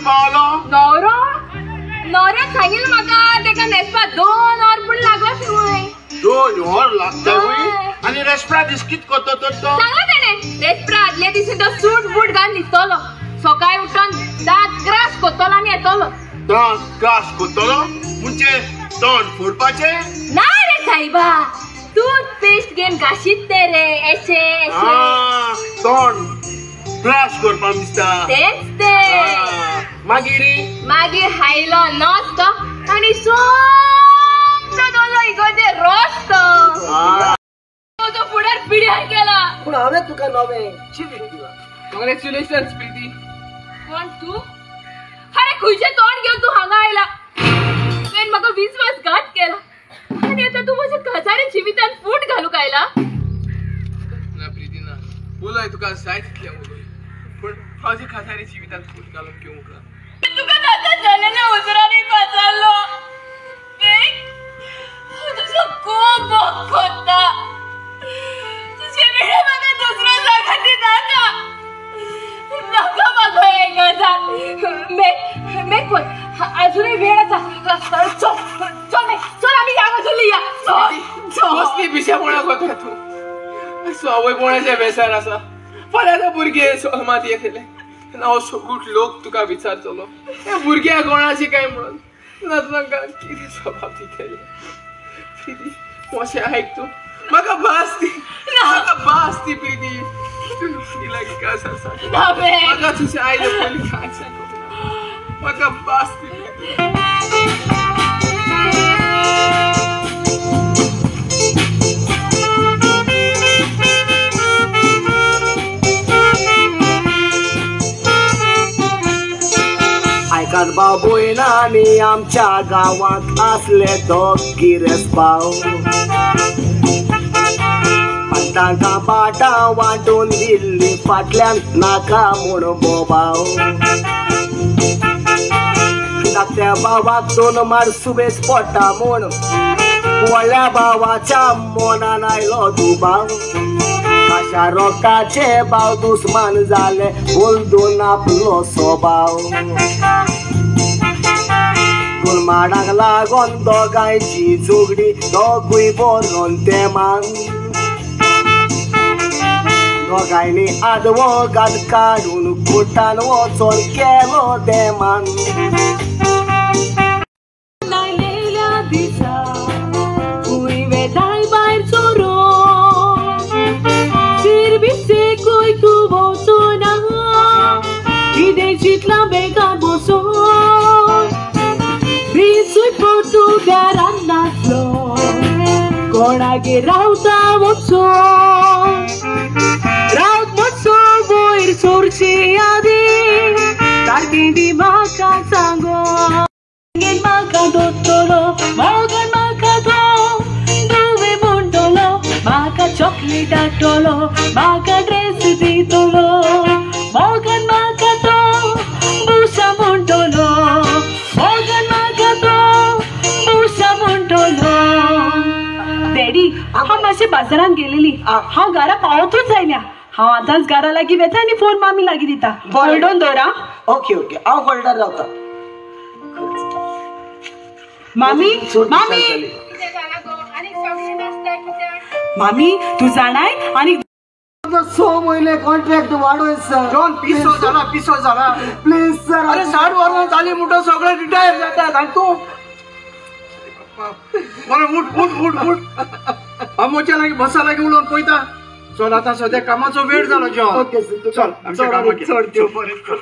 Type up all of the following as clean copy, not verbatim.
पावलो नवरो नवऱ्याक सांगितलं म्हाका तेका नेसपा 2 वर पूण लागला थंय 2 वर लागता आणि रेस्प्रा दिसकीत करतो तो सांगला तेणे रेस्प्रा आदल्या दिसी तो सूट बूट घालून न्हिदतलो सकाळी उठून दात ग्रास करतलो आनी येतलो दात ग्रास करतलो म्हणजे तोंड फोडपाचे ना रे साईबा टूथपेस्ट घेऊन घाशीत ते रे एशे तोंड ब्रश करपाक दिसता तेच ते मागीर हायलो नसतो आणि सोमतो दोलो इगोदे रस्तो तो फुडार पिड्यार केला पूण हांवें तुका नवे चिवीत दिला कॉंग्रॅच्युलेशन्स प्रीती कोण तू अरे खुयचे तोंड घेऊन तू हांगा आयला तुवें म्हाका विश्वासघात केला आणि आता तू म्हज्या काजारी जिवितान फूट घालूक आयला ना प्रीती ना बोलाय तुका जाय तितलें उलोय पण माझी खासारी जिवितान फूट घालून घेवंक ना तुका दादा झालेल्या उजरांनी पाचारलो तुझं खूप भोग कोत्ता तुझे वेळे म्हाका दुसरो जागा दिनाका नका म्हाका हे गजाल मे कोण अजूनही वेळ आसा चल आमी या गजाली या कसली पिशेपणां करता तूं सवयपणाचें बेसान आसा फाल्यां ते भुरगे मातयेक येले हांव सगूट लोक तुका विचारतलो हे भुरग्या कोणाची काय म्हणून ना तांकां कितें स्वभाव दितले प्रीती मातशें आयक तूं म्हाका भास दी प्रीती तूं नुकती लागीं काय आसा म्हाका तुजें आयले पयलीं कांय सांगूंक म्हाका भास दी आयकात बाबूयनांनी आमच्या गावात असले दोग गिरेस भाव पण तांकां बाटा वांटून दिल्ली फाटल्यान नाका म्हूण बोबाव धाकट्या भावाक 2 मार सुबेज पडटा म्हूण व्हडल्या भावाच्या मनान आयलो दुबाव अशा रोगाचे भाव दुस्मान जाले बोलदून आपलो स्वभाव गुलमाडाक लागून दोगांयची झगडी दोगूय बरोवन ते मान दोगांयनी आदवोगाद काडून कोर्टान वचोन केलो देमान बेगा बसून बिसूय पोर्तुगालान नाचलो कोणागेर रावता वचून रावत मातसो वयर सोरची यादी तारकेंदी म्हाका सांगो म्हाका दोतलो मोगान म्हाका तो दुवे म्हणटलो म्हाका चॉकलेट हाडटलो म्हाका ड्रेस दितलो मोगान म्हाका तो बुसा म्हणटलो मोगान म्हाका तो बुसा म्हणटलो डॅडी हांव मातशें बाजारांत गेलेली हांव घरा पावतूच जायल्या हांव आतांच घरा लागीं वेता आनी फोन मामी लागीं दिता होल्डून दवरा ओके हांव होल्डर रावता मामी मामी तू जाणाय आनी 6 म्हयने कॉन्ट्रॅक्ट वाडोय सर जॉन पिसो जाला प्लीज सर अरे 60 वर्सां जाली म्हणटो सगळे रिटायर जातात आनी तूं बरें उठ आमोच्या लागीं बसा लागीं उलोवन पळयता चल आतां सद्या कामाचो वेळ जालो जॉन ओके सर चल आमच्या कामाक चड देव बरें कर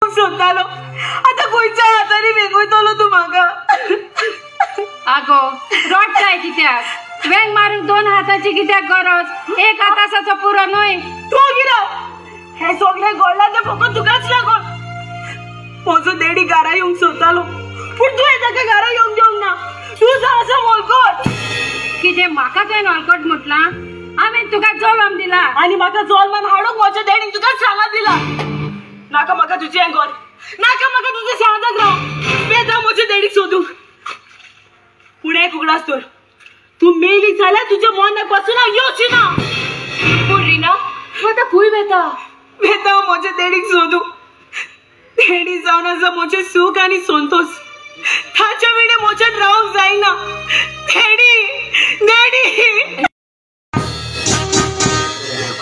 सोदतालो आता खंयच्या हातांनी वेगयतलो तूं म्हाका आगो रडटाय कित्याक वेंग मारूंक 2 हाताची कित्याक गरज 1 हाताचो पुरो न्हय तूं गिराव हे सगळे घडला ते फकत तुकाच लागून म्हजो देडी घरा येवंक सोदतालो पूण तुवें ताका घरा येवंक दिवंक ना तूं जा असो मोलकोट कितें म्हाका तुवें हलकट म्हटलां हांवें तुका जॉलम दिला आनी म्हाका जॉलमान हाडूंक म्हज्या देडीक तुका सांगात दिला नाका म्हाका तुजें हें घर नाका म्हाका तुजें शेजाक राव बेजा म्हज्या देडीक सोदूंक पूण एक उगडास तर तूं मेली जाल्यार तुज्या मनाक पासून हांव येवची ना पूण रिना तूं आतां खंय वेता म्हज्या देडीक सोदूंक तुझा मोचे सुख आणि संतोष ताच्या वेळे मोच्यात रावूंक जायना डॅडी डॅडी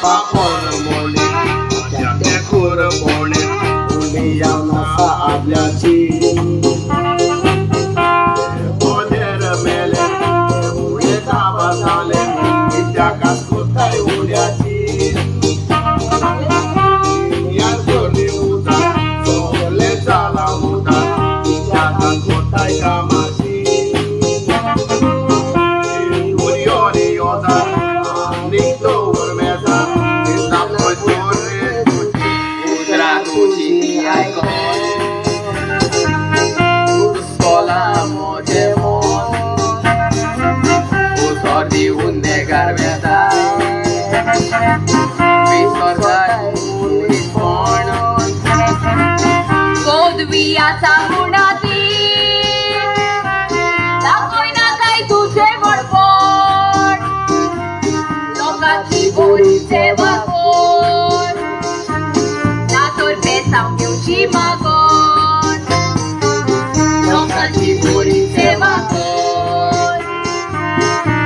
पापड मोडे त्याचे खोर मोडे कोणी नसा आल्याची पोलेर मेले उडे ताबा झाले त्या कासकोताय उड्याची या सोनी मुदा सोले झाला मुदा त्या कासकोताय कामाची उडी योदा निघतो उर्म्याचा उतरा तुझी ऐकून उसकोला मोठे मोन उतर दिवून नेगार वेदाय विसरताय मुलीत म्हणून गोदवियाचा मुणाती दाखवना काय तुझे बडबड लोकांची बोली सेवा कोण ना तोर बेसाव घेवची मागोन लोकांची बोली सेवा कोण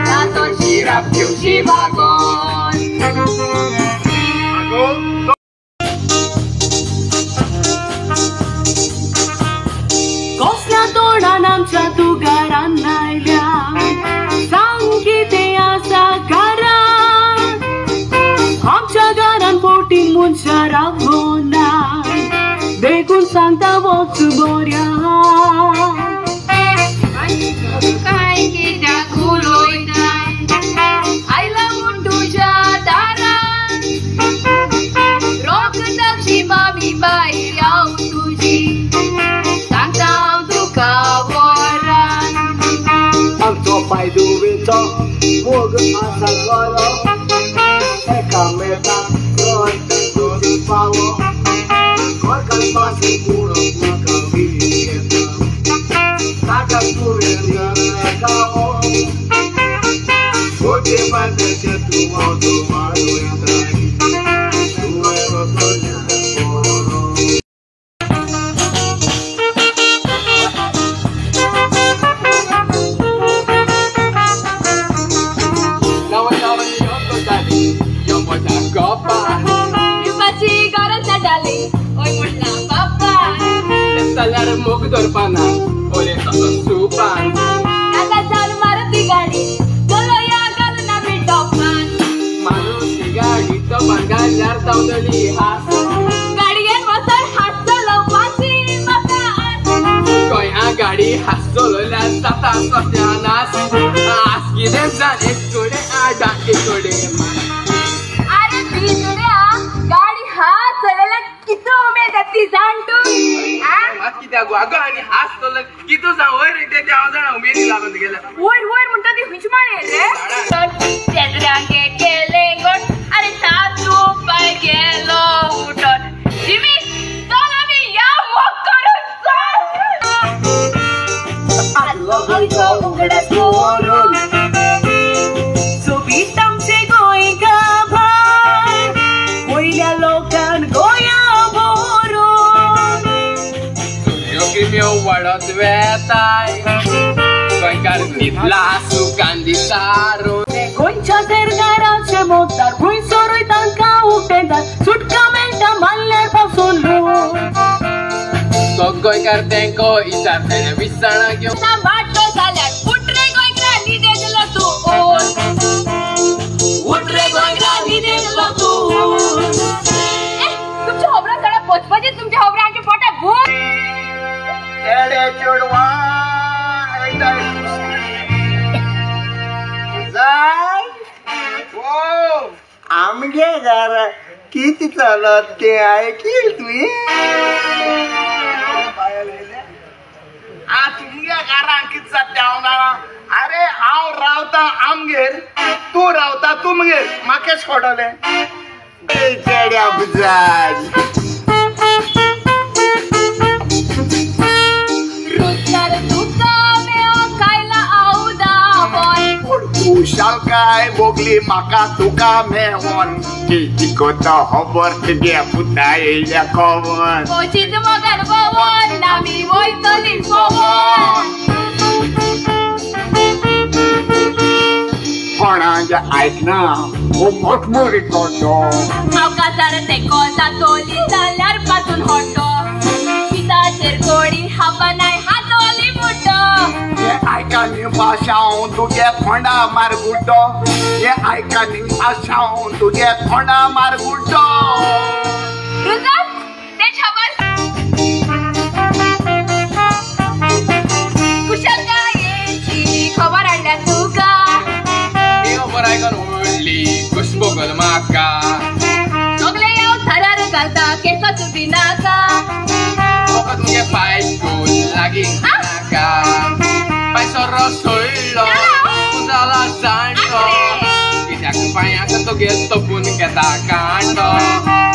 ना तोर शिराप घेवची मागोन कसल्या तोडान आमच्या तू घरान आयल्या सांग कितें आसा घरान आमच्या घरान पोटी मनशां रावना देखून सांगता वच बऱ्या काय कित्याक उलयताय आयला म्हूण तुज्या दारान रोख दाक्षी मामी बाई हांव तुजी सांगता हांव तुका वरान आमचो पायदुवेचो मोग आसा गरो एकामेकाक सोदी पावो गोरकान पासी पुरो म्हाका विली येता ताका तुवें गावो गोटे बांदचे तूं मावतो मारू येताय तुवें वचोल्या पिवपाची गरज जाली ओय म्हणला बाप्पा जाल्यार मोग धरपाना ओले तसो सुपान नाका चाल मारुती गाडी चलो या घालना मी टॉपान माणूस ही गाडी तो बांगाल्यार धांवतली हास गाडयेन वचन हात चलोवपाची म्हाका गोंया गाडी हास चलयल्यार जाता सत्यानास आस कितें जालें एक कडेन आडा एक कडेन अरे बिजड्या गाडी हात चलयल्यार कितू उमेद येती जाण तूं कित्याक वागो आनी हास चलय कितू जावं वयर ते हांव जाणा उमेदी लागून गेल्या वयर वयर म्हणटा ती हुंचमाळे रे चेंद्रांगे केले गोट अरे तातू पाय गेलो उठोन जिमी चल आमी या वॉक करून उगडस करून सोबीत आमचे गोंयका भार वयल्या लोकांक गोंया भरून योगिम्यो वाडत वेताय गोंयकार न्हिदला सुखान दिसारून गोंयच्या तेरगाराचे मोगदार खुंयसरूय तांकां उठयतात सुटका मेळटा मारल्यार पावसून तो गोंयकार तेंको इचारतले विसणा घेवन ना वाटलो जाल्यार उठ रे गोंयकार न्हिदे गेलो तूं उठ रे गोंयकार न्हिदे गेलो तूं तुमच्या होबरा सगळ्या पोचपाचे तुमच्या होबरांचे पोटा भूक एडे चोडवा जाय ओ आमगे घर किती चालत ते ऐकील तुई तुमगे घरान किती सध्या हांव अरे हांव रावता आमगेर तू रावता तुमगेर म्हाका सोडले चेड्या बुजाज शाल काय बोगली म्हाका तुका मेवोन किती कोता खबर तुगे पुता येयल्या खबर मोचीत मगन पवन ना आमी वयतली पवन कोणाचे ऐकना हो मोठमोठी करतो हांव काजार तेको जातोली जाल्यार पासून हट्टो पिताचेर कोडी हापनाय हातोली मुट्टो हे आयकानी भाषाव तुगे फोंडा मारगुड्डो हे आयकानी भाषाव तुगे फोंडा मारगुड्डो रुजत ते खबर कुशलतायेची खबर हाडल्या तुका खबर आयकून व्हडली घुसबगल म्हाका सगळे हांव थरार घालता केसो चुकी नाका फकत मुगे पाय घेवन लागीं नाका पायसो सोडलो तूं जाला जाणटो कित्याक पांयाक तुगे तपून घेता कांटो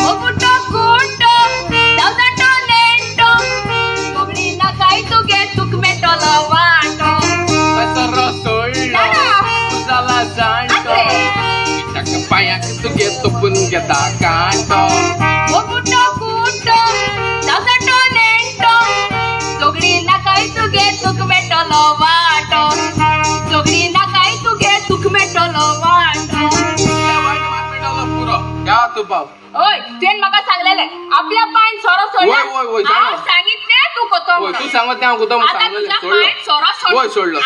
ओ बुड्डो गुड्डो जावं जाणटो नेणटो सगळी नाकाय तुगे तुक मेटलो वांटो पायसो सोडलो तूं जाला जाणटो कित्याक पांयाक तुगे तपून घेता कांटो ओ बुड्डो गुड्डो जावं जाणटो नेणटो सगळी नाकाय तुगे तुक मेटलो वांटो सगळी नाकाय तुगे तुक मेटलो वांटो पुरो या तू पाव ओय तुवें म्हाका सांगलेले आपल्या पायन सोरो सोडला वय, हांव सांगितले तू कोतो तू सांगत तेव्हा कुठं आता तुझ्या पायन सोरो सोडलो